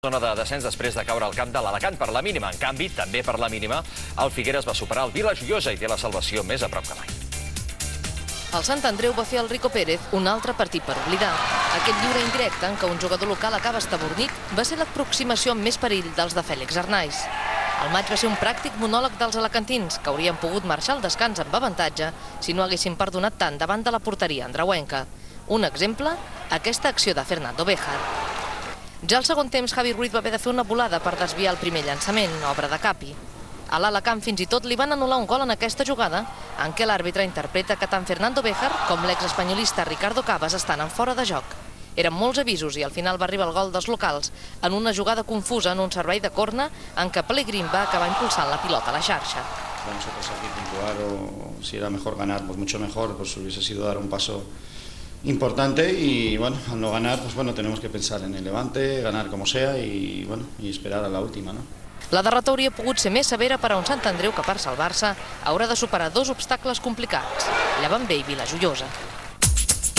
Zona de descens després de caure al camp de l'Alacant per la mínima. En canvi, també per la mínima, el Figueres va superar el Vila Joiosa i té la salvació més a prop que mai. El Sant Andreu va fer al Rico Pérez un altre partit per oblidar. Aquest lliure indirecte en què un jugador local acaba estabornit va ser l'aproximació amb més perill dels de Fèlix Arnaiz. El maig va ser un pràctic monòleg dels alacantins, que haurien pogut marxar al descans amb avantatge si no haguessin perdonat tant davant de la porteria andreuenca. Un exemple, aquesta acció de Fernando Béjar. Ja al segon temps, Javi Ruiz va haver de fer una volada per desviar el primer llançament, obra de Capi. A l'Alacant fins i tot li van anul·lar un gol en aquesta jugada, en què l'àrbitre interpreta que tant Fernando Béjar com l'exespanyolista Ricardo Cabas estan en fora de joc. Eren molts avisos i al final va arribar el gol dels locals en una jugada confusa en un servei de corna en què Pellegrín va acabar impulsant la pilota a la xarxa. Nosotros aquí puntuar o si era mejor ganar, pues mucho mejor, pues hubiese sido dar un paso importante y bueno, al no ganar, pues bueno, tenemos que pensar en el Levante, ganar como sea y bueno, y esperar a la última, ¿no? La derrota hauria pogut ser més severa per a un Sant Andreu que per salvar-se haurà de superar dos obstacles complicats, Llevant B i Vila Joiosa.